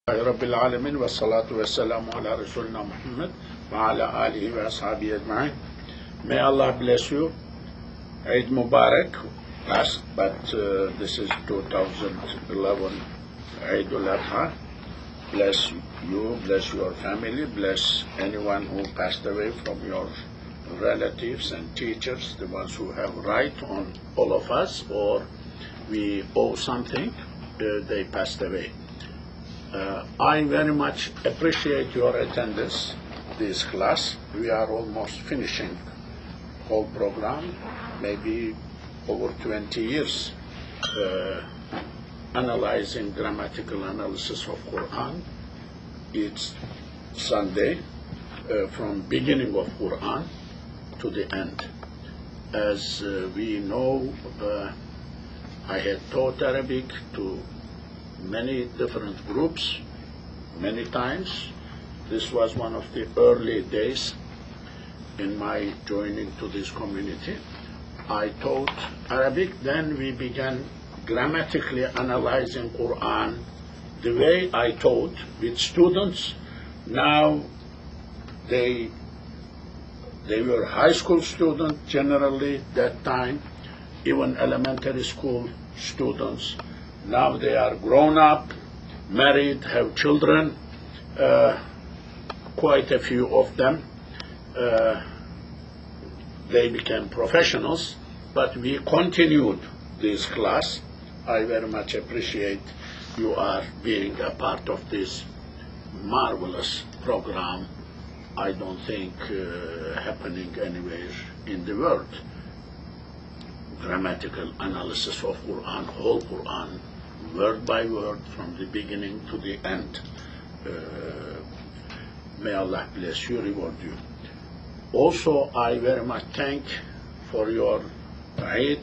رب العالمين والصلاة والسلام على رسولنا Muhammad وعلى آله وأصحابه أجمعين. May Allah bless you. Eid Mubarak last, but this is 2011 Eid al-Adha. Bless you, bless your family, bless anyone who passed away from your relatives and teachers, the ones who have right on all of us, or we owe something, they passed away. I very much appreciate your attendance this class. We are almost finishing whole program, maybe over 20 years, analyzing grammatical analysis of Quran. It's Sunday, from beginning of Quran to the end. As we know, I had taught Arabic to many different groups, many times. This was one of the early days in my joining to this community. I taught Arabic, then we began grammatically analyzing Quran the way I taught with students. Now they were high school students generally that time, even elementary school students. Now they are grown up, married, have children, quite a few of them. They became professionals, but we continued this class. I very much appreciate you are being a part of this marvelous program. I don't think happening anywhere in the world. Grammatical analysis of Quran, whole Quran, word by word, from the beginning to the end. May Allah bless you, reward you. Also, I very much thank for your Eid,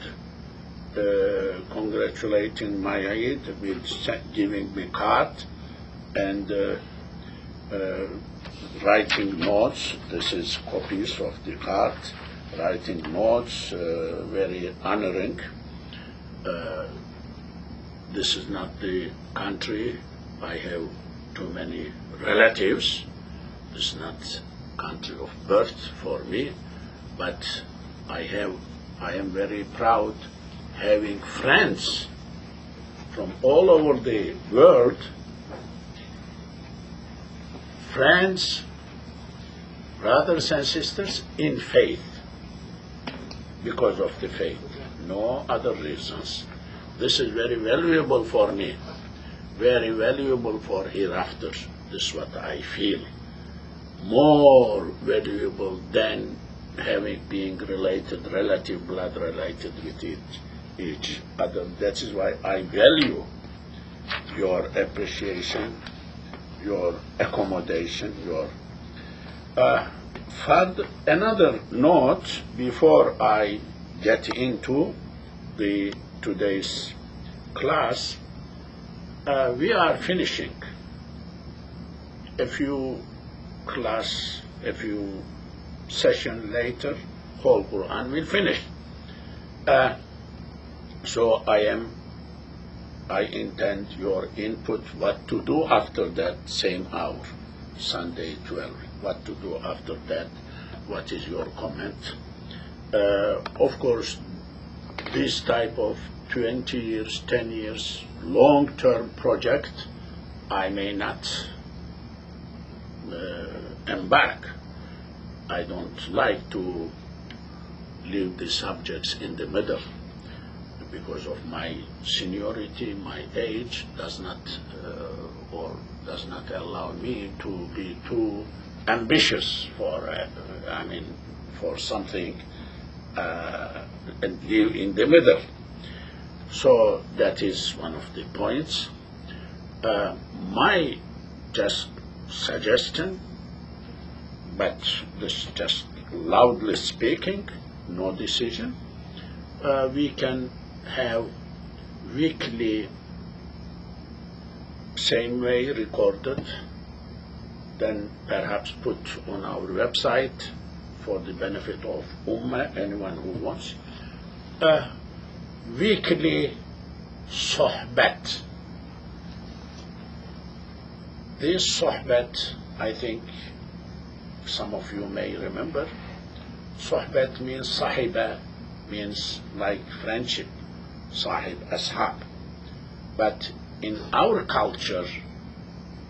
congratulating my Eid with giving me card and writing notes. This is copies of the card, writing notes, very honoring. This is not the country. I have too many relatives. This is not country of birth for me, but I am very proud having friends from all over the world, friends, brothers and sisters in faith, because of the faith, no other reasons. This is very valuable for me, very valuable for hereafter. This is what I feel. More valuable than being related, relative blood related with each other. That is why I value your appreciation, your accommodation, your another note before I get into the today's class. We are finishing a few sessions later, whole Quran will finish. So I intend your input, what to do after that same hour, Sunday 12. What to do after that? What is your comment? Of course, this type of 20 years, 10 years, long-term project, I may not embark. I don't like to leave the subjects in the middle because of my seniority, my age does not allow me to be too ambitious for something and live in the middle. So that is one of the points. My just suggestion, but this just loudly speaking, no decision. We can have weekly, same way recorded, then perhaps put on our website for the benefit of Ummah, anyone who wants. Weekly sohbat, this sohbet, I think some of you may remember, sohbet means sahiba, means like friendship, sahib, ashab. But in our culture,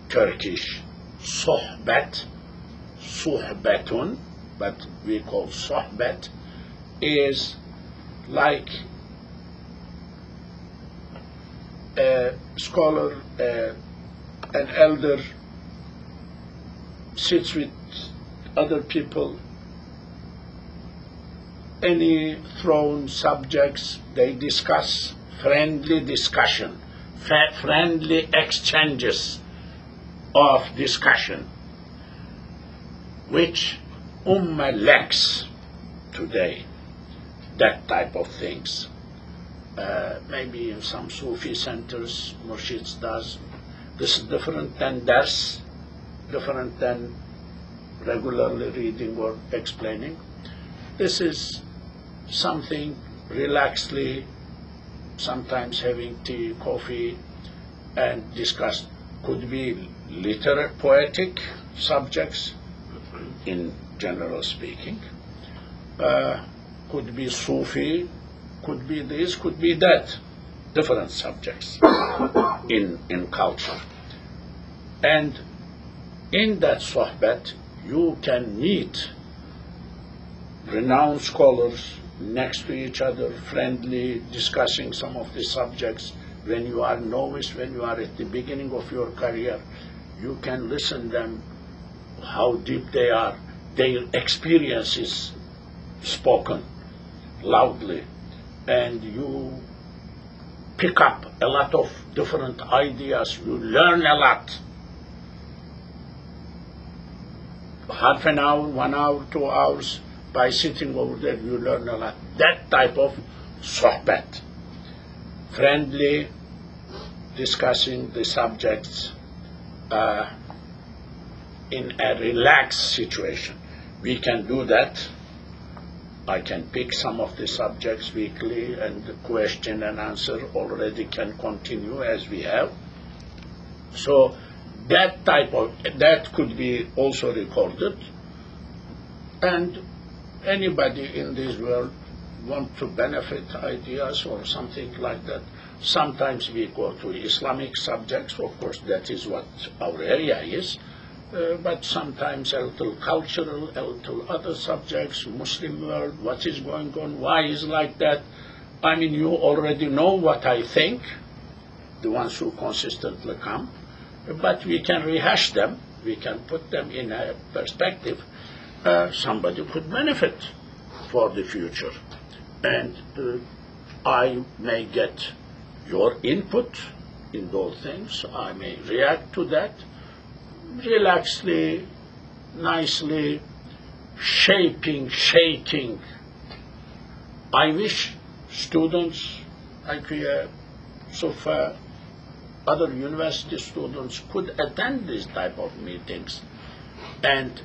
Turkish, sohbet, suhbetun, but we call sohbet, is like a scholar, an elder sits with other people, any thrown subjects, they discuss, friendly discussion, friendly exchanges of discussion, which Ummah lacks today, that type of things. Maybe in some Sufi centers, Murshids does. This is different than dars, different than regularly reading or explaining. This is something relaxedly, sometimes having tea, coffee, and discuss. Could be literary, poetic subjects, in general speaking. Could be Sufi, could be this, could be that. Different subjects in culture. And in that sohbet, you can meet renowned scholars next to each other, friendly, discussing some of the subjects. When you are novice, when you are at the beginning of your career, you can listen them, how deep they are, their experiences spoken loudly, and you pick up a lot of different ideas, you learn a lot. Half an hour, 1 hour, 2 hours, by sitting over there, you learn a lot. That type of sohbet, friendly, discussing the subjects in a relaxed situation. We can do that. I can pick some of the subjects weekly, and the question and answer already can continue as we have. So that could be also recorded, and anybody in this world want to benefit ideas or something like that. Sometimes we go to Islamic subjects, of course that is what our area is, but sometimes a little cultural, a little other subjects, Muslim world, what is going on, why is like that. I mean, you already know what I think, the ones who consistently come, but we can rehash them, we can put them in a perspective. Somebody could benefit for the future. And I may get your input in those things, I may react to that, relaxedly, nicely, shaking. I wish students like Sufa, other university students could attend these type of meetings and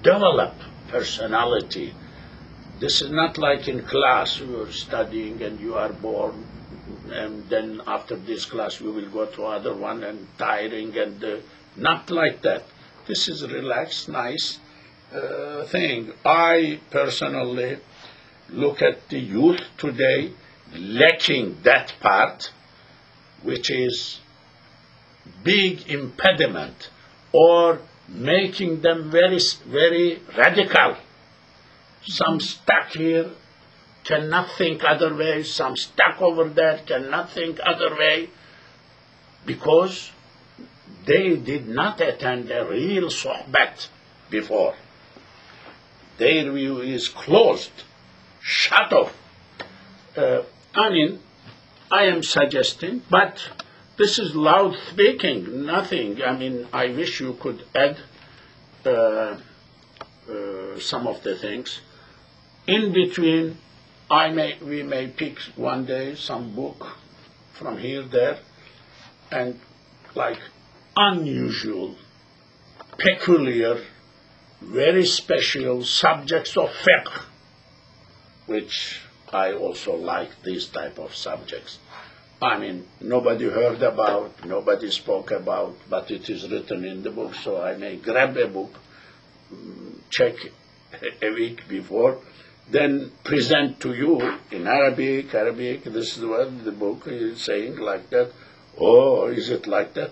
develop personality. This is not like in class, you are studying and you are bored, and then after this class we will go to other one and tiring, and not like that. This is a relaxed, nice thing. I personally look at the youth today lacking that part, which is big impediment, or making them very, very radical. Some stuck here, cannot think other way, some stuck over there, cannot think other way, because they did not attend a real sohbet before. Their view is closed, shut off. I am suggesting, but this is loud speaking, nothing. I mean, I wish you could add some of the things. In between, we may pick one day some book from here, there, and like unusual, peculiar, very special subjects of fiqh, which I also like these type of subjects. I mean, nobody heard about, nobody spoke about, but it is written in the book, so I may grab a book, check a week before, then present to you in Arabic, this is what the book is saying, like that. Oh, is it like that?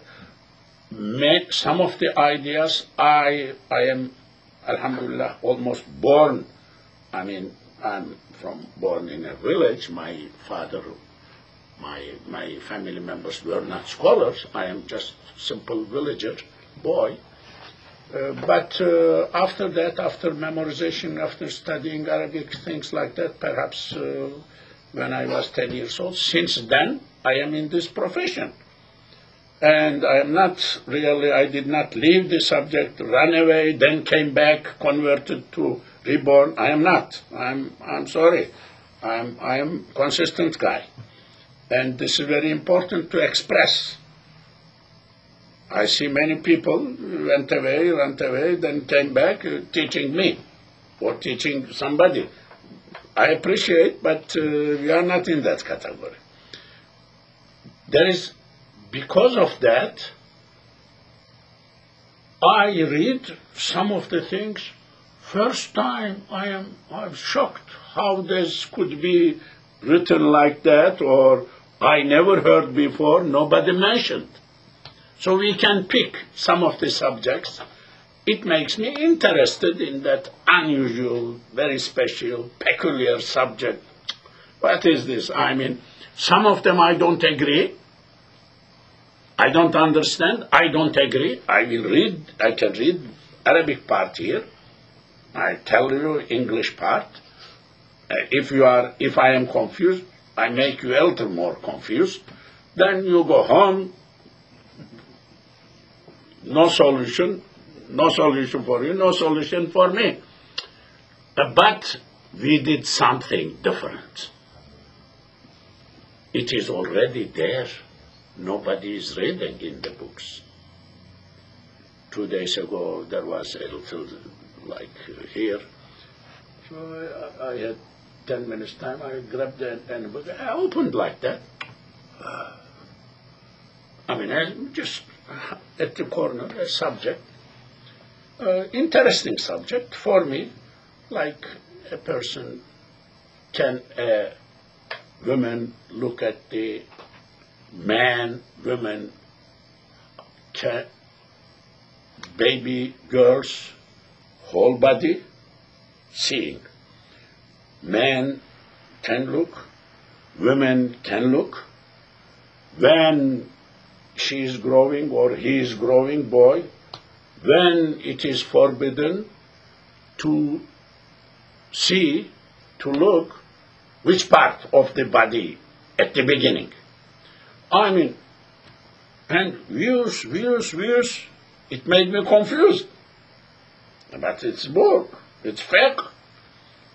Some of the ideas, I am, alhamdulillah, almost born. I mean, I'm born in a village. My father, my family members were not scholars. I am just simple villager boy. But after that, after memorization, after studying Arabic, things like that, perhaps when I was 10 years old, since then I am in this profession. And I am not really, I did not leave the subject, run away, then came back, converted to reborn. I am not. I'm sorry. I am consistent guy. And this is very important to express. I see many people went away, then came back teaching me or teaching somebody. I appreciate, but we are not in that category. Because of that, I read some of the things. First time I'm shocked how this could be written like that, or I never heard before, nobody mentioned. So we can pick some of the subjects. It makes me interested in that unusual, very special, peculiar subject. What is this? I mean, some of them I don't agree. I don't understand. I don't agree. I can read Arabic part here. I tell you English part. If I am confused, I make you a little more confused. Then you go home. No solution for you, no solution for me. But we did something different. It is already there. Nobody is reading in the books. 2 days ago, there was a little, like here. So I had 10 minutes time. I grabbed a book. I opened like that. I just at the corner, a subject, interesting subject for me, like a person, can a woman look at the man, women, baby, girls, whole body, seeing. Man can look, women can look. When she is growing or he is growing, boy, when it is forbidden to see, to look, which part of the body at the beginning. And views, it made me confused. But it's book, it's fake,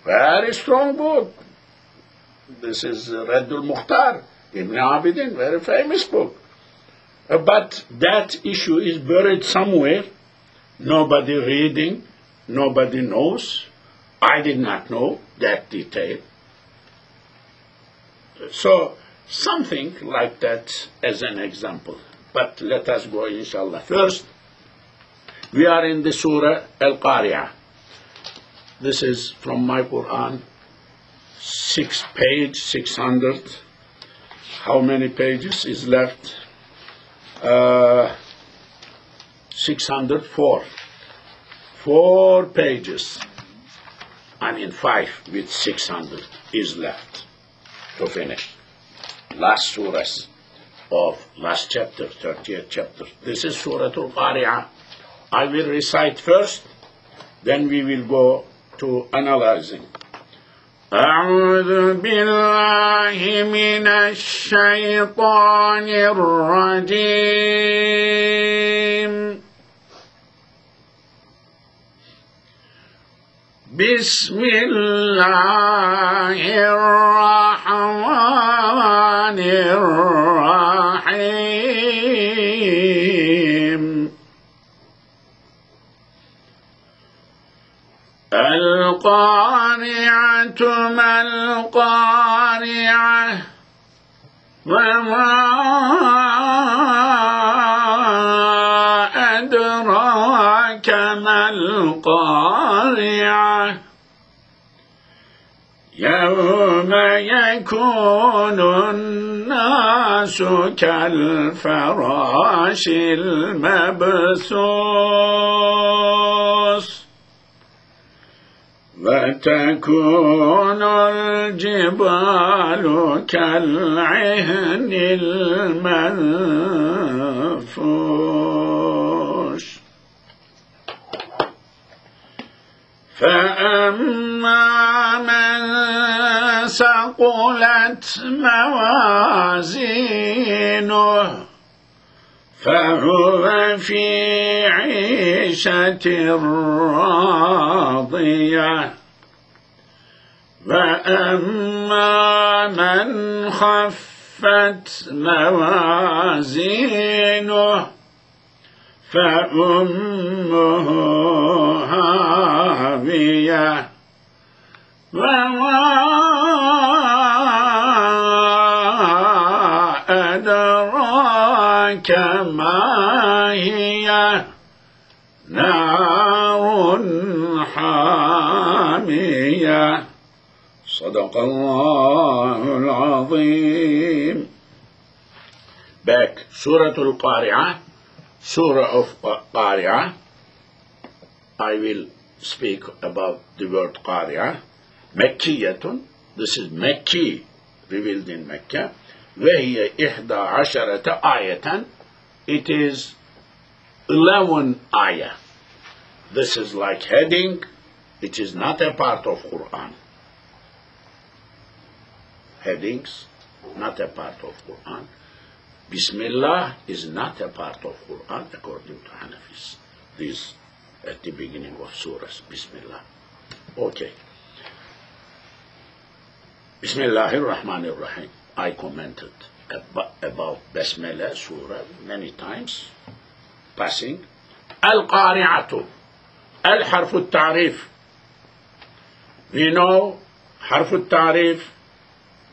very strong book. This is Raddul Mukhtar, Ibn Abidin, very famous book. But that issue is buried somewhere. Nobody reading, nobody knows. I did not know that detail. So something like that as an example. But let us go, inshallah. First, we are in the Surah Al-Qari'ah. This is from my Quran, page 600. How many pages is left? 604. 4 pages. 5 with 600 is left to finish. Last surahs of last chapter, 30th chapter. This is Surah Al-Qari'ah. I will recite first, then we will go to analyzing. أعوذ بالله من الشيطان الرجيم بسم الله الرحمن الرحيم القارعة ما القارعة وما أدراك ما القارعة يوم يكون الناس كالفراش المبثوث وتكون الجبال كالعهن المنفوش فأما من ثقلت موازينه فهو في عيشة راضية وأما من خفت موازينه فأمه هاوية وما أدراك ما هي نار حامية صدق الله العظيم. Back, Surah Al-Qari'ah, Surah of Qari'ah. I will speak about the word Qari'ah. Makkiyatun, this is Makki, revealed in Mecca. وهي 11 آية, it is 11 ayah. This is like heading, it is not a part of Quran. Headings, not a part of Quran. Bismillah is not a part of Quran according to Hanafis. This at the beginning of surahs, Bismillah. Okay. Bismillahir Rahmanir Rahim. I commented about Basmala surah many times. Passing. Al-Qari'atu. Al-Harf al-Ta'rif. We know Harf al-Ta'rif,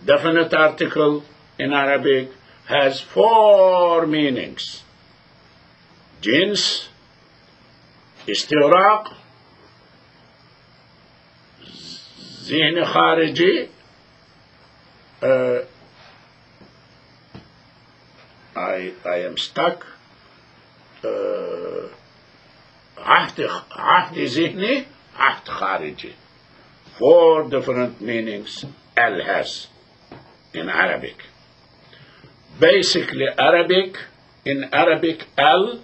definite article in Arabic, has 4 meanings. Jins, istighraq, zihn khariji, I am stuck. عهد ذهني, عهد خارجي. 4 different meanings Al has in Arabic. Basically in Arabic, Al,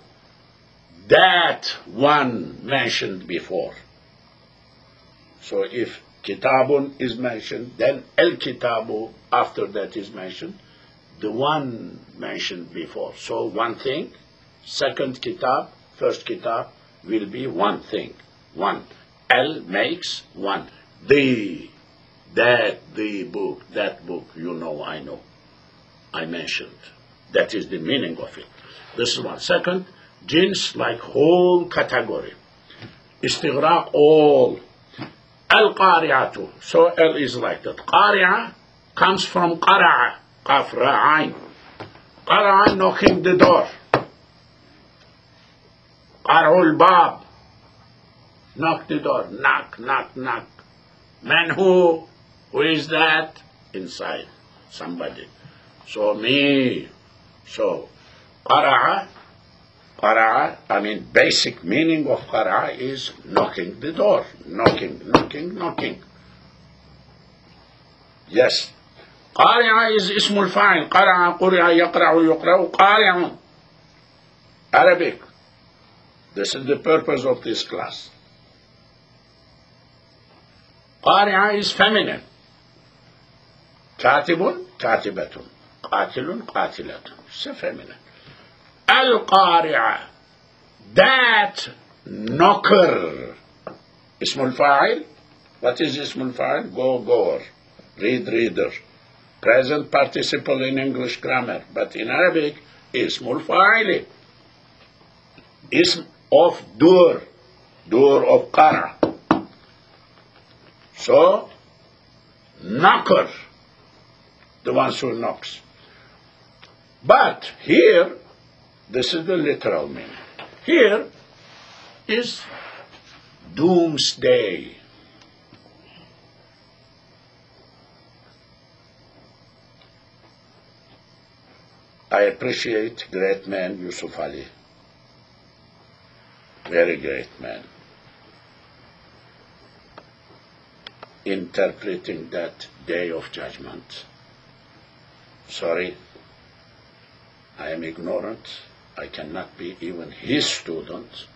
that one mentioned before. So if Kitabun is mentioned, then Al-Kitabu after that is mentioned, the one mentioned before. So one thing, second kitab, first kitab will be one thing, one. Al makes one. The, that, the book, that book, you know, I know, I mentioned. That is the meaning of it. This is one. Second, jins, like whole category. Istighraq, all. Al-Qari'atu. So Al is like that. Qari'ah comes from Qara'a. Qaf ra'ain. Qara'a, knocking the door. Qar'ul bab. Knock the door. Knock, knock, knock. Man who is that? Inside. Somebody. So me. So Qara'a, I mean basic meaning of Qara'a is knocking the door. Knocking, knocking, knocking. Yes. Qari'a is ismul fa'il. Qara'a, quri'a, yaqra'u, yuqra'u, qari'un. Arabic. This is the purpose of this class. Qari'a is feminine. Katibun, katibatun. Qatilun, qatilatun. It's feminine. Al-Qari'a, that knocker. Ismul fa'il. What is ismul fa'il? Go, goer. Read, reader. Present participle in English grammar. But in Arabic, ismul fa'ili. Ism of dur. Dur of qara. So, knocker. The one who knocks. But here, this is the literal meaning. Here is doomsday. I appreciate great man Yusuf Ali. Very great man. Interpreting that day of judgment. Sorry, I am ignorant. I cannot be even his student,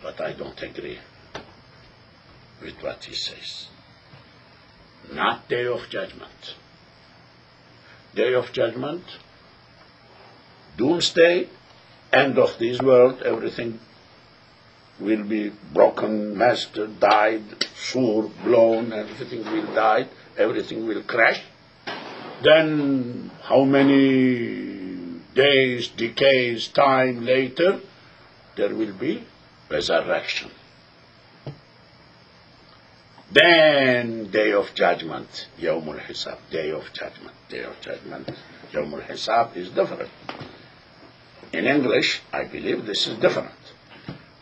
but I don't agree with what he says. Not day of judgment. Day of judgment, doomsday, end of this world, everything will be broken, messed, died, sur, blown, everything will die, everything will crash. Then how many days, decades, time later, there will be resurrection. Then day of judgment, Yawmul Hisab, day of judgment, day of judgment. Yawmul Hisab is different. In English, I believe this is different.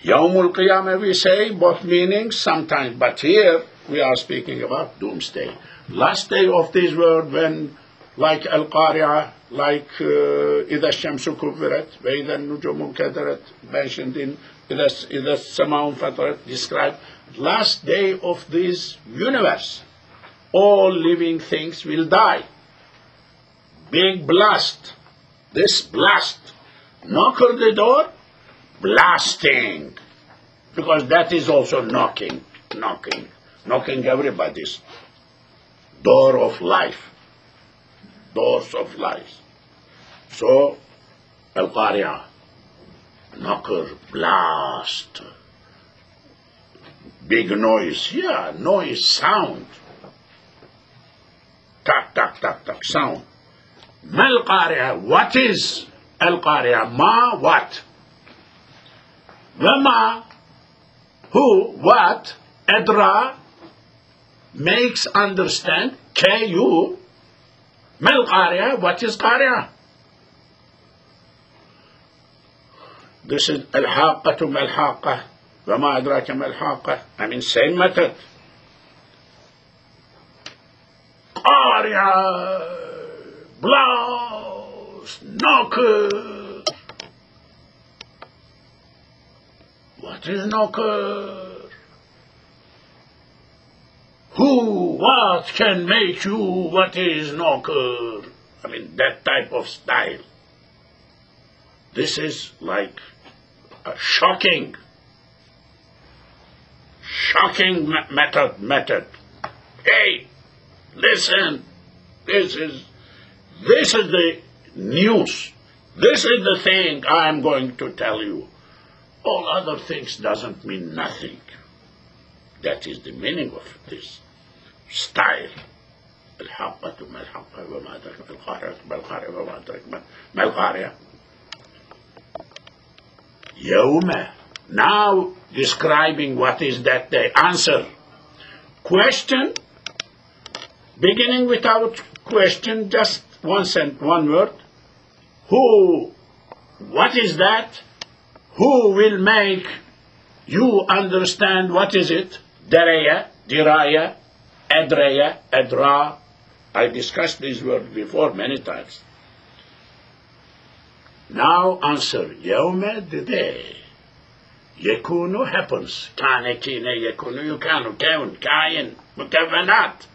Yawmul Qiyamah, we say both meanings sometimes, but here we are speaking about doomsday. Last day of this world when, like Al-Qari'ah, like إِذَا الشَّمْسُ كُبِّرَتْ وَإِذَا النُّجُومُ كَدَرَتْ, mentioned in إِذَا السَّمَاءُ فَطَرَتْ, described last day of this universe. All living things will die. Big blast. This blast. Knock on the door, blasting. Because that is also knocking everybody's door of life. Doors of life. So, Al-Qari'ah, knocker, blast, big noise, noise, sound. Tak, tak, tak, tak, sound. Mal-Qari'ah, what is Al-Qari'ah? Ma, what? Wama, who, what? Adra, makes understand. K-U, Mal-Qari'ah, what is Qari'ah? This is Al-Haqqatu Mal-Haqqah, Wama Adraka Mal-Haqqah. I mean, same method. Qari'ah, blast, knocker. What is knocker? Who, what can make you, what is knocker? I mean, that type of style. This is like a shocking method. Hey, listen, this is the news. This is the thing I am going to tell you. All other things doesn't mean nothing. That is the meaning of this style. Al-Haqqatu Mal-Haqqah wa ma adraka Mal-Qari'ah Mal-Qari'ah wa ma adraka Mal-Qari'ah. Yawma. Now describing what is that day. Answer. Question. Beginning without question, just one word. Who? What is that? Who will make you understand what is it? Daraya, diraya, adraya, adra. I discussed this word before many times. Now answer. Yawma, the day. Yakunu happens. Kana, kina, yakunu, yukanu, kaun, kain, mutavanat.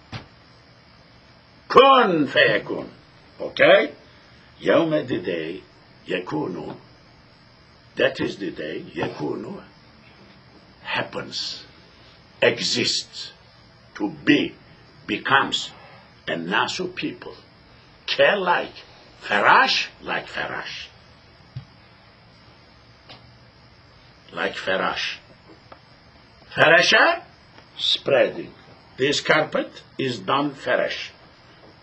Kun, fayakun. Okay? Yawma, the day. Yakunu. That is the day. Yakunu happens. Exists. To be. Becomes. And nasu people. Care like. Farash, like farash. Like farash. Farasha, spreading. This carpet is done farash.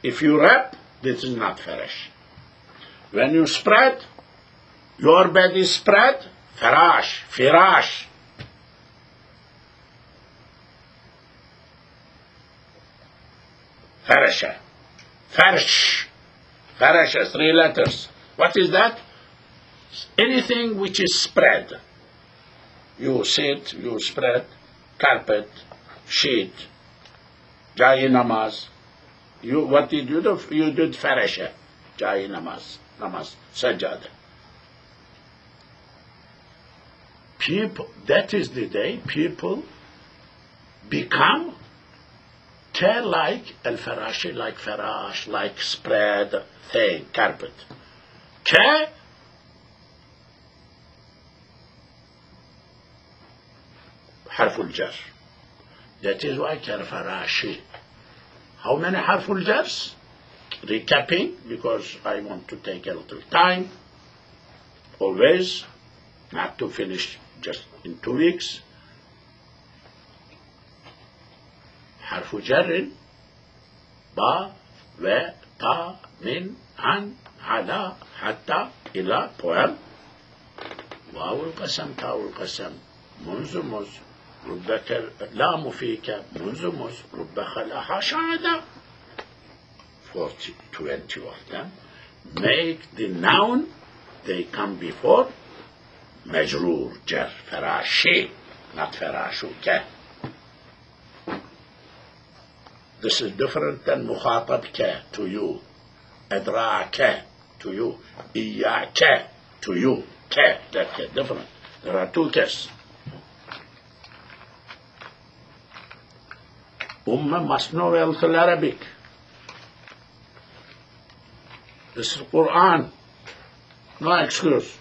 If you wrap, this is not farash. When you spread, your bed is spread, farash, firash. Farasha. Farsh. Farasha, 3 letters. What is that? Anything which is spread. You sit, you spread, carpet, sheet, jai namaz. What did you do? You did farasha, jai namaz, sajada. People, that is the day people become like al-farashi, like farash, like spread thing, carpet. Harful jar. That is why farashi. How many harful jars? Recapping, because I want to take a little time. Always, not to finish just in 2 weeks. حرف جر با و تا من عن على حتى إلى poem واو القسم تاء القسم منذ رب لام فيك منذ رب خلاها شهادة 20 of them make the noun they come before مجرور جر فراشي not فراشوك. This is different than مخاطب ك to you, أدراك to you, إياك to you, ك that different. There are 2 k's. must know a little Arabic. This is Quran, no excuse.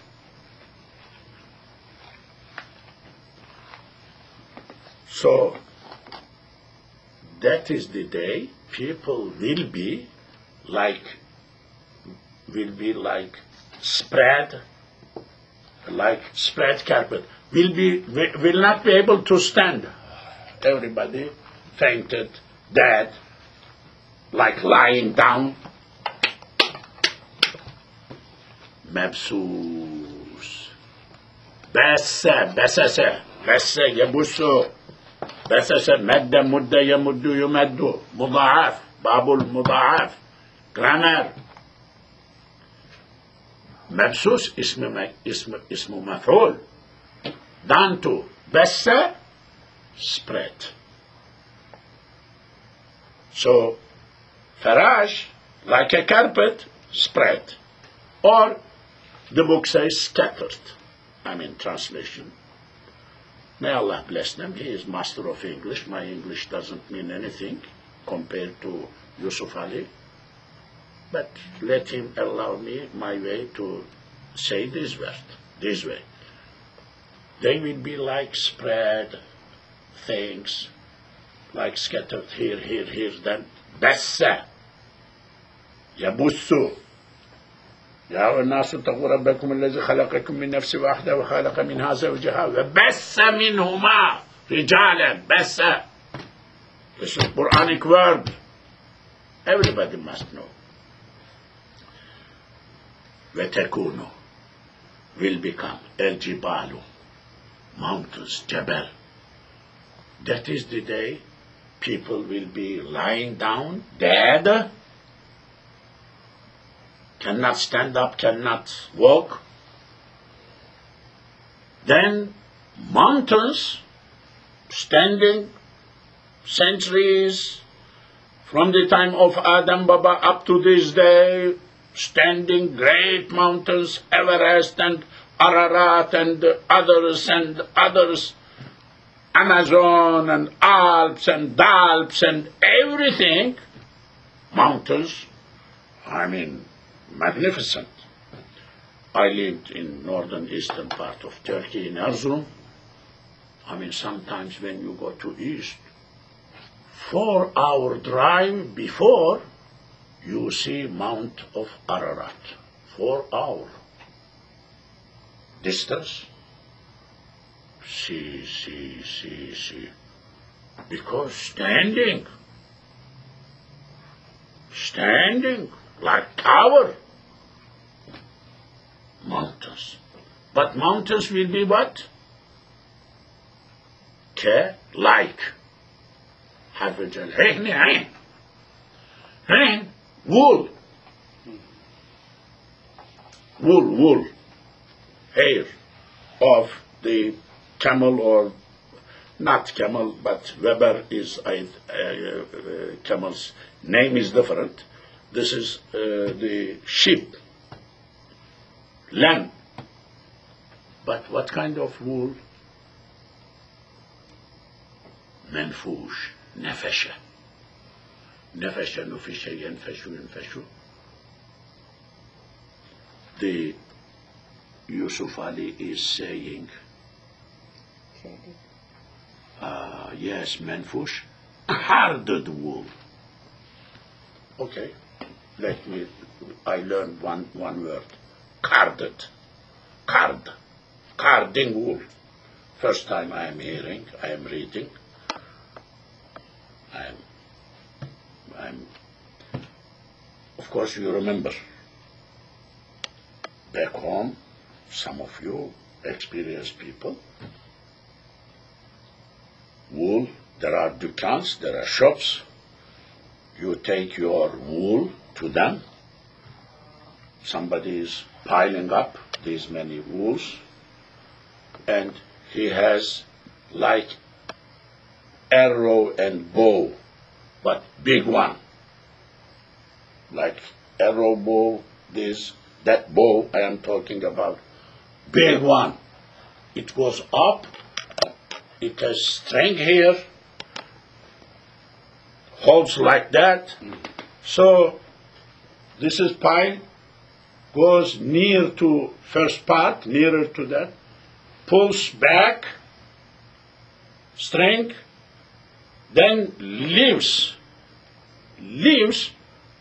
So that is the day people will be like spread carpet. Will not be able to stand. Everybody fainted, dead, like lying down. مبسوس بس يبسو بس مد يمد يمد مضاعف باب المضاعف grammar. مبسوس اسم مفعول done to بس spread. So farash like a carpet spread, or the book says scattered. Translation. May Allah bless them. He is master of English. My English doesn't mean anything compared to Yusuf Ali. But let him allow me my way to say this way. They will be like spread things, like scattered here, then. Bassa. Yabussu. يا أيها الناس اتقوا ربكم الذي خلقكم من نفس واحدة وخلق منها زوجها وبث منهما رجالا. بث. This is a Quranic word. Everybody must know. وتكون will become الجبال mountains جبل. That is the day people will be lying down dead, cannot stand up, cannot walk. Then mountains standing centuries from the time of Adam Baba up to this day, standing great mountains, Everest and Ararat and others, Amazon and Alps and Alps and everything, mountains, magnificent. I lived in northern eastern part of Turkey in Erzurum. Sometimes when you go to east, 4-hour drive before you see Mount of Ararat. 4-hour distance. See. Because standing like tower. Mountains. But mountains will be what? Like. حرف الجر عين. Wool. wool, hair of the camel, or not camel, but Weber is camel's name is different. This is the sheep, lamb. But what kind of wool? منفوش نفشه نفشه ينفشو. The Yusuf Ali is saying, yes, منفوش, carded wool. Okay, I learned one word, carded, carding wool. First time I am hearing, I am reading. Of course, you remember, back home, some of you experienced people, wool, there are dukkans, there are shops, you take your wool to them, somebody is piling up these many wools, and he has like arrow and bow, but big one, like arrow bow, that bow I am talking about, big one. It goes up, it has string here, holds like that. So this is pile, goes near to first part, nearer to that, pulls back, string, then leaves,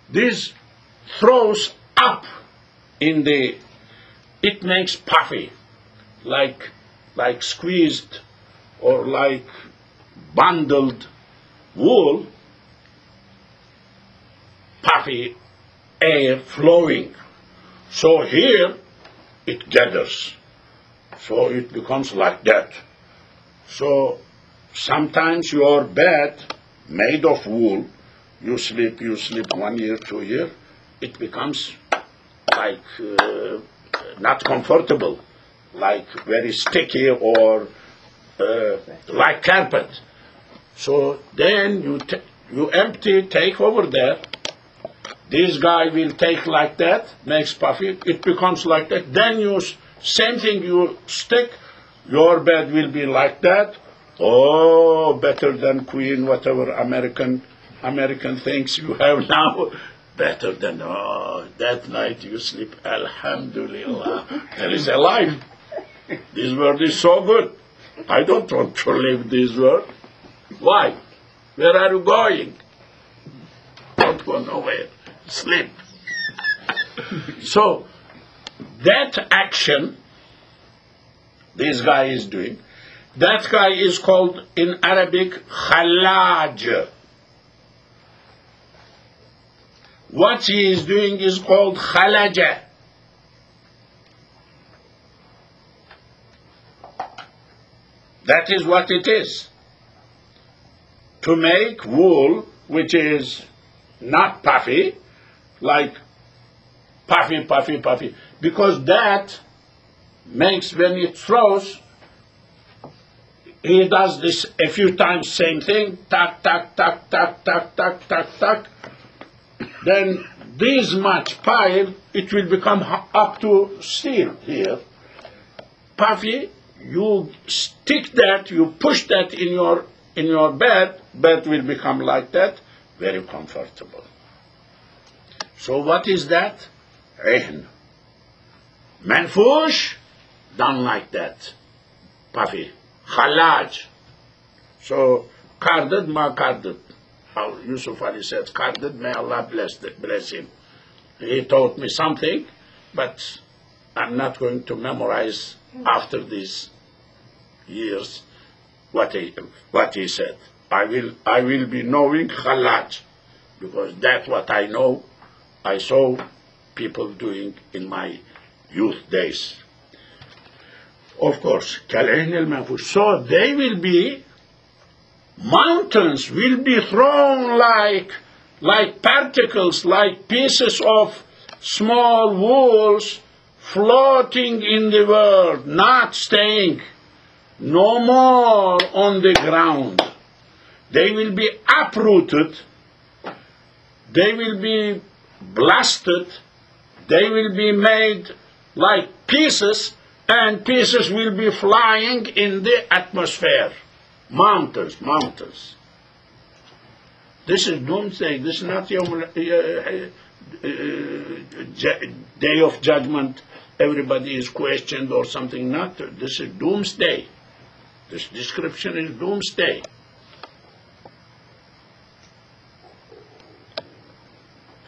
this throws up in the, it makes puffy, like squeezed or like bundled wool, puffy air flowing. So here it gathers, so it becomes like that. So sometimes your bed made of wool, you sleep 1 year, 2 years, it becomes like not comfortable, like very sticky or like carpet. So then you empty, take over there. This guy will take like that, makes puffy, it becomes like that. Then same thing, you stick, your bed will be like that. Oh, better than Queen, whatever American things you have now. Better than, that night you sleep, Alhamdulillah. There is a life. This world is so good. I don't want to leave this world. Why? Where are you going? Don't go nowhere. Sleep. So, that action this guy is doing, that guy is called in Arabic khalaj. What he is doing is called khalaja. That is what it is. To make wool which is not puffy, like puffy, because that makes, when it throws, he does this a few times, same thing, tack, then this much pile, it will become up to steel here. Puffy, you stick that, you push that in your bed will become like that, very comfortable. So what is that? Rehn. Manfush, done like that. Puffy. Khalaj. So, carded, ma carded. How Yusuf Ali said, carded, may Allah bless him. He taught me something, but I'm not going to memorize after these years what he said. I will be knowing Khalaj, because that's what I know. I saw people doing in my youth days. Of course, كالعهن المنفوش. So they will be, mountains will be thrown like particles, like pieces of small wools floating in the world, not staying no more on the ground. They will be uprooted, they will be blasted, they will be made like pieces, and pieces will be flying in the atmosphere. Mountains, mountains. This is doomsday. This is not day of judgment. Everybody is questioned or something. Not. This is doomsday. This description is doomsday.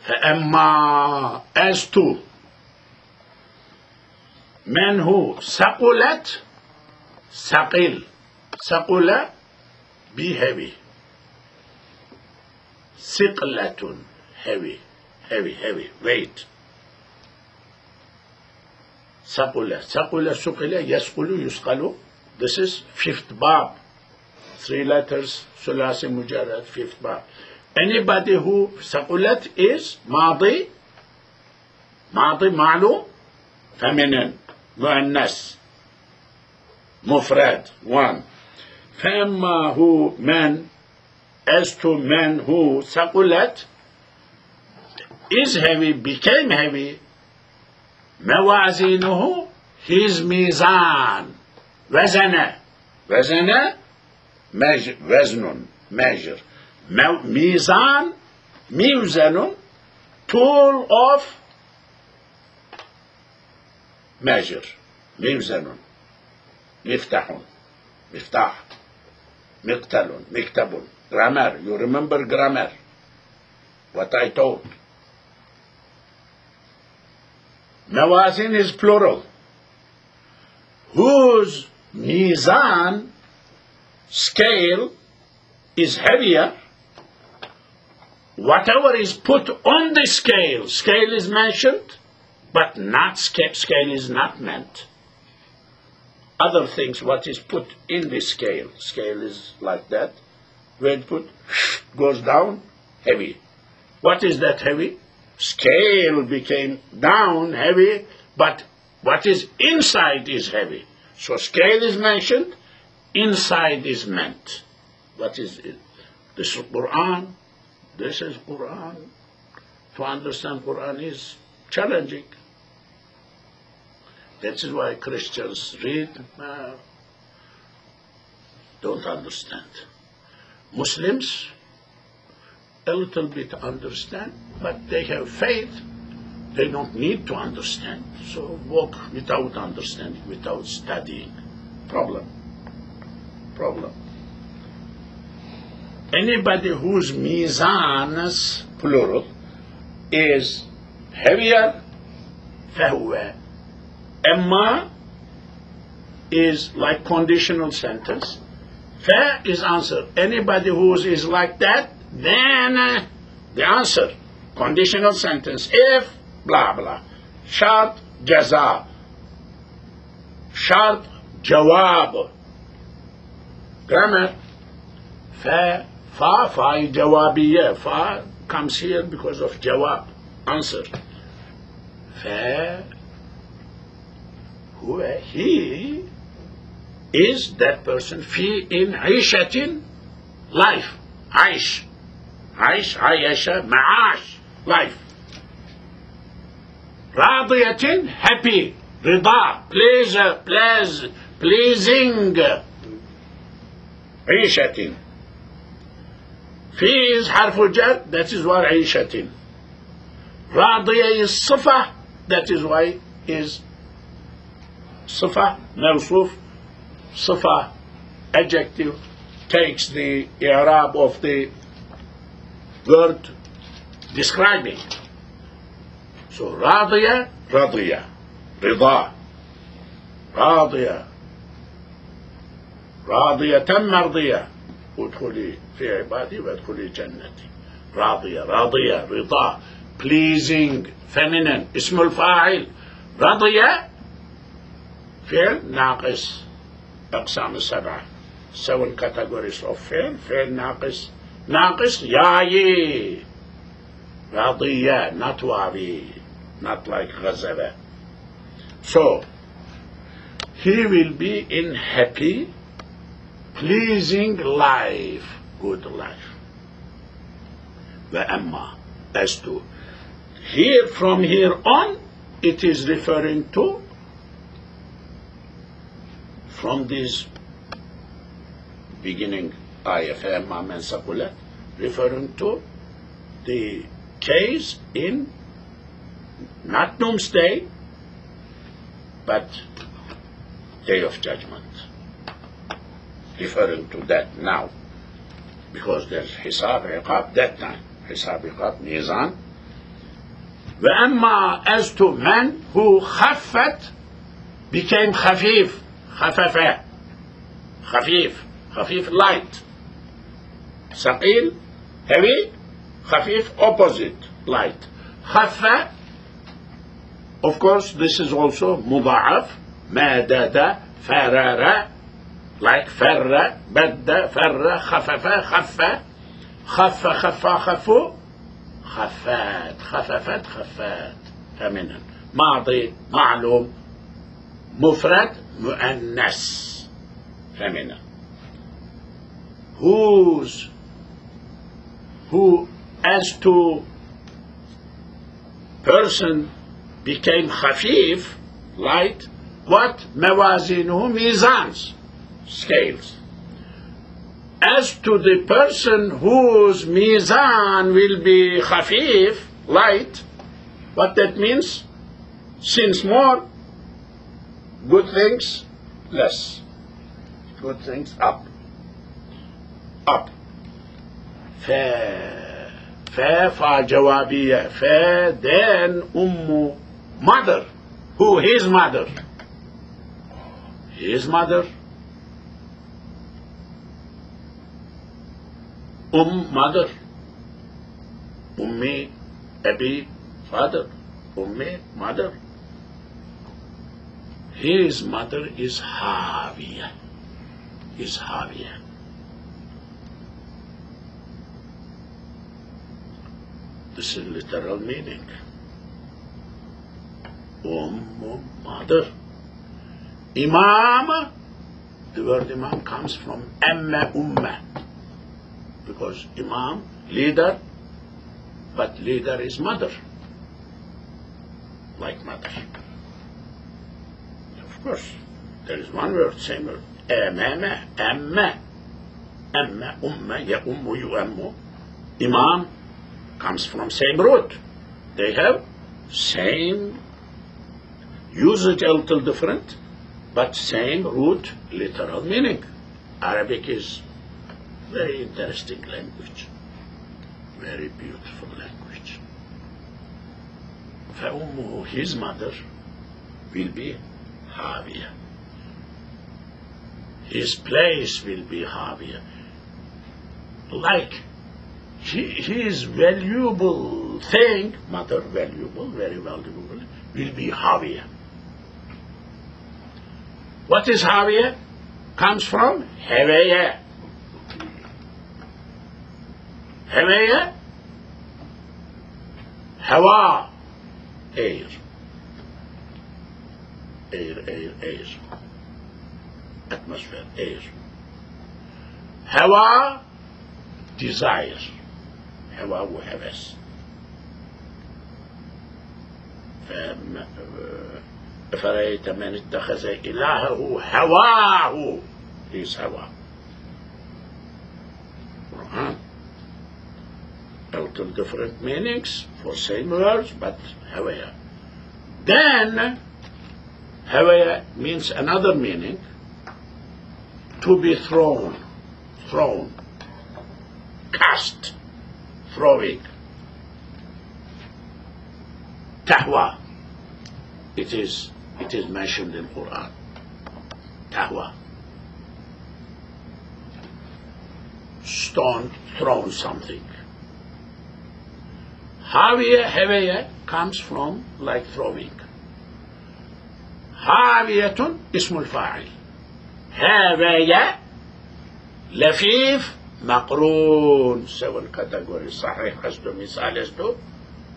فأما as to men who ثقلت ثقيل ثقل be heavy ثقلة heavy weight ثقل ثقل يثقل يثقل. This is fifth bab, 3 letters, ثلاثي مجرد, fifth bab. Anybody who ثقلت is ماضي معلوم feminine مؤنث مفرد one. فأما who men as to men who ثقلت is heavy, became heavy, موازينه his ميزان وزن measure وزن measure ميزان ميزان tool of measure ميزان مفتاح مقتل مكتب grammar. You remember grammar, what I told. موازين is plural, whose mizan scale is heavier. Whatever is put on the scale is mentioned, but not scale is not meant. Other things, what is put in the scale is like that. When put, goes down, heavy. What is that heavy? Scale became down, heavy, but what is inside is heavy. So scale is mentioned, inside is meant. What is it? This is Quran. This is Quran. To understand Quran is challenging. That is why Christians read, don't understand. Muslims, a little bit understand, but they have faith. They don't need to understand. So walk without understanding, without studying. Problem. Anybody whose mizans, plural, is heavier, فهو. Emma is like conditional sentence. Fa is answer. Anybody who is like that, then the answer. Conditional sentence. If, blah, blah. Shart, jaza. Shart, jawab. Grammar. Fa jawabiyya. Fa comes here because of jawab. Answer. Fa, he is that person. Fi in aishatin, life. Aish, ayasha, ma'ash, life. Radiyatin, happy. Rida, pleasure, pleasing. Aishatin. Fi is harful jar, that is why aishatin. Radiya is sifa, that is why is sifa, mawsuf. Sifa, adjective, takes the i'rab of the word describing. So radiya, rida. Radiya. Radiyatan mardiya. udkhuli fi ibadi wa udkhuli jannati. Radiya, rida. Pleasing, feminine. Ismul fa'il. Radiya, fi'l naqis. أقسام السبعة. 7 categories of فعل ناقص ياي راضية, not واوي, not like غزلة. So, he will be in happy, pleasing life, good life. وَأَمَّا, as to, here from here on, it is referring to, from this beginning ayah, فَأَمَّا مَنْ ثَقُلَتْ, referring to the case in not doomsday, but day of judgment. Referring to that now, because there's hisab, iqab, that time. Hisab, iqab, mizan. وَأَمَّا, as to man who khaffat, became khafif, khafafa, khafif, light. Saqil, heavy, khafif, opposite, light. Khaffa, of course, this is also muda'af, madada, farara, like farra, badda, farra, khafafa, khaffa, khaffa, khaffa, khafu, خفات خففت خفات feminine ماضي معلوم مفرد مؤنث feminine who as to person became خفيف light what موازينه ميزانs scales. As to the person whose mizan will be khafif, light, what that means? Sins more, good things less. Good things up. Up. Fa jawabiyya. Fa then ummu, mother. Who? His mother. His mother. Mother, Ummi, Abi, father, Ummi, mother. His mother is Hawiya. This is literal meaning. Mother. Imam, the word Imam comes from Amma Ummah. Because Imam, leader, but leader is mother, like mother. Of course, there is one word, same word. Amama, amma, umma, ya ummu, you ammu. Imam comes from same root. They have same usage, a little different, but same root, literal meaning. Arabic is very interesting language, very beautiful language. فأمه, his mother, will be Hawiya. His place will be Hawiya. Like his valuable thing, mother, valuable, very valuable, will be Hawiya. What is Hawiya? Comes from Hawaya. Hawaya, Hawa, air. Air. Atmosphere, air. Hawa, desire. Hawa وهوس. أفرأيت من اتخذ إلهه هواه. Is Hawa. Quran. A little different meanings for same words, but Hawaya. Then, Hawaya means another meaning, to be thrown, cast, throwing. Tahwa. It is mentioned in Quran. Tahwa. Stone, thrown something. Hawiya comes from like throwing. Hawiyatun ismul fa'il. Hawiya لفيف مقرون. 7 categories. صحيح قصده مثال قصده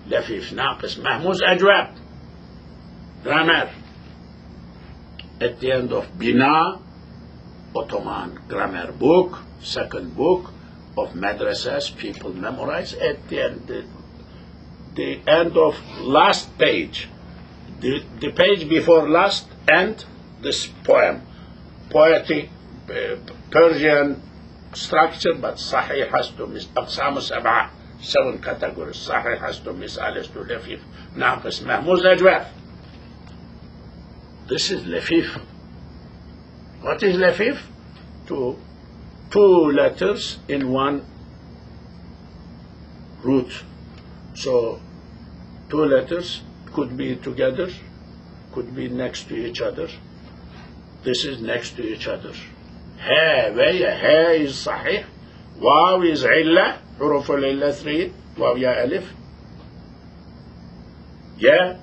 لفيف ناقص مهموز أجواب. grammar at the end of Bina, Ottoman grammar book, second book of madrasas, people memorize. At the end of last page, the page before last, and this poem, poetic Persian structure, but Sahih has to miss أقسام سبعة, 7 categories. Sahih has to miss Alis to Lafif, Naqis, Mahmuz, Ajwaf. This is Lafif. What is Lafif? Two letters in one root. So 2 letters could be together, could be next to each other. This is next to each other. Ha, ha is Sahih. Waw is Illa, Huruf al-Illa 3, Waw ya Alif. Ya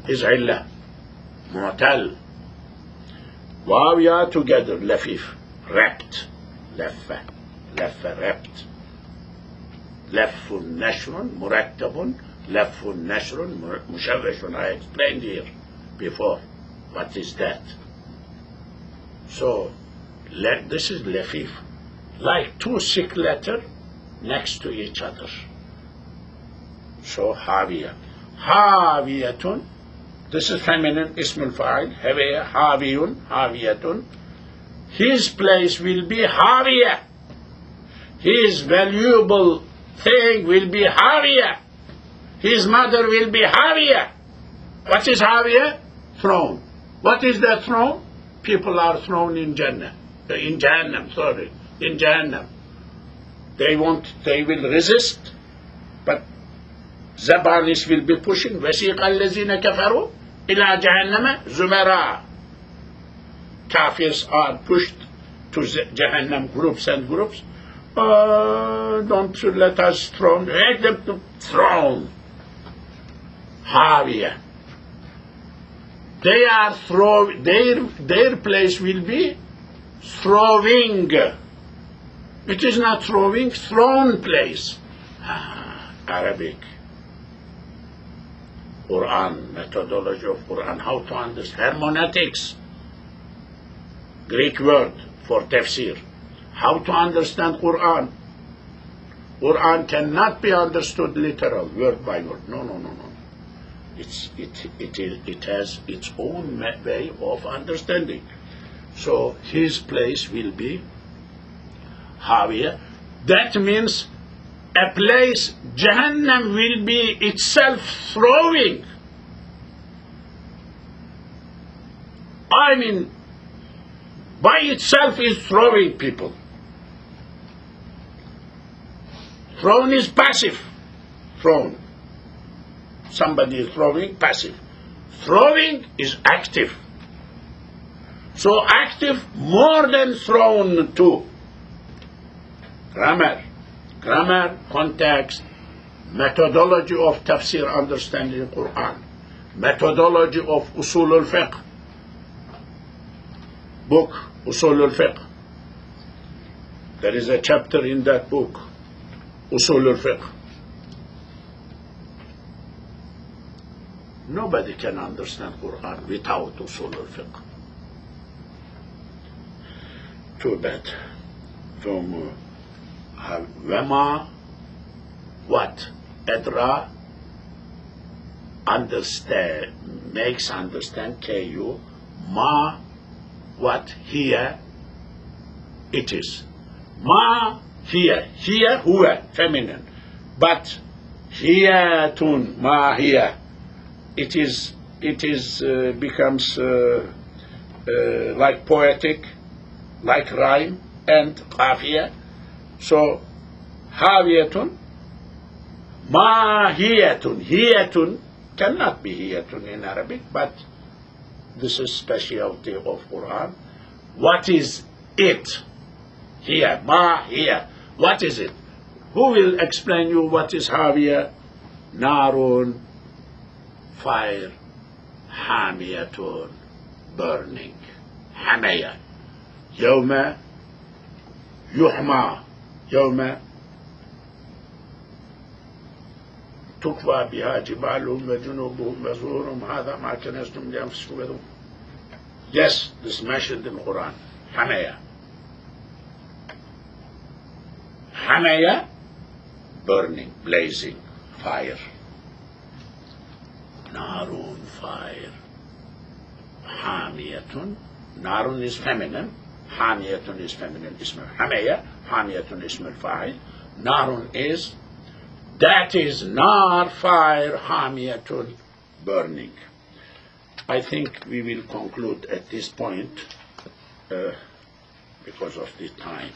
is Illa, Mu'tal. Waw ya together, Lafif, wrapped. Laffa, wrapped. Laffun nashrun, murattabun, laffun nashrun, musharrashun. I explained here before. What is that? So, this is Lafif. Like 2 sick letters next to each other. So, Hawiya. Hawiyatun. This is feminine, Ismul Fa'il. Hawiya, Hawiyun, Hawiyatun. His place will be Hawiya. His valuable thing will be Hawiya. His mother will be Hawiya. What is Hawiya? Throne. What is the throne? People are thrown in Jannah. In Jahannam, sorry. In Jahannam. They will resist, but Zabanis will be pushing. وَسِيقَ الَّذِينَ كَفَرُوا إِلَى جَهَنَّمَ زُمَرًا. Kafirs are pushed to Jahannam, groups and groups. Don't let us thrown. Let them to thrown. Hawiya. They are throwing. Their place will be throwing. It is not throwing, thrown place. Arabic. Quran, methodology of Quran, how to understand. Hermeneutics. Greek word for tafsir. How to understand Quran. Quran cannot be understood literal, word by word. No. It has its own way of understanding. So his place will be Hawiya. That means a place, Jahannam will be itself throwing. I mean, by itself is throwing people. Thrown is passive. Thrown. Somebody is throwing, passive. Throwing is active. So active more than thrown too. Grammar, context, methodology of tafsir, understanding the Quran, methodology of usul al-fiqh, book, usul al-fiqh. There is a chapter in that book, usul al-fiqh. Nobody can understand Quran without usul al-fiqh. Too bad. From Wema, what? Edra, understand, makes understand, Ku, Ma, what? Here, it is. Ma, here, huwa, feminine. But, hiyatun, ma, here. It becomes like poetic, like rhyme, and qafiyah. So, Hawiyatun, Mahiyatun. Hiyatun cannot be Hiyatun in Arabic, but this is specialty of Quran. What is it? Here, here. What is it? Who will explain you what is Hawiya? Narun, fire, Hamiyatun, burning, Hamaya. Yawma, Yuhma. يوم تكوى بها جبالهم وجنوبهم وظهورهم هذا ما كنزتم لأنفسكم Yes, this is mentioned in Quran. Hamaya. Hamaya, burning, blazing, fire. Narun, fire. Hamiyatun. Narun is feminine. Hamiyatun is feminine. Ismul Hamaya. Hamiyatun ismul fa'il. Narun is, that is nar, fire, hamiyatun, burning. I think we will conclude at this point because of the time.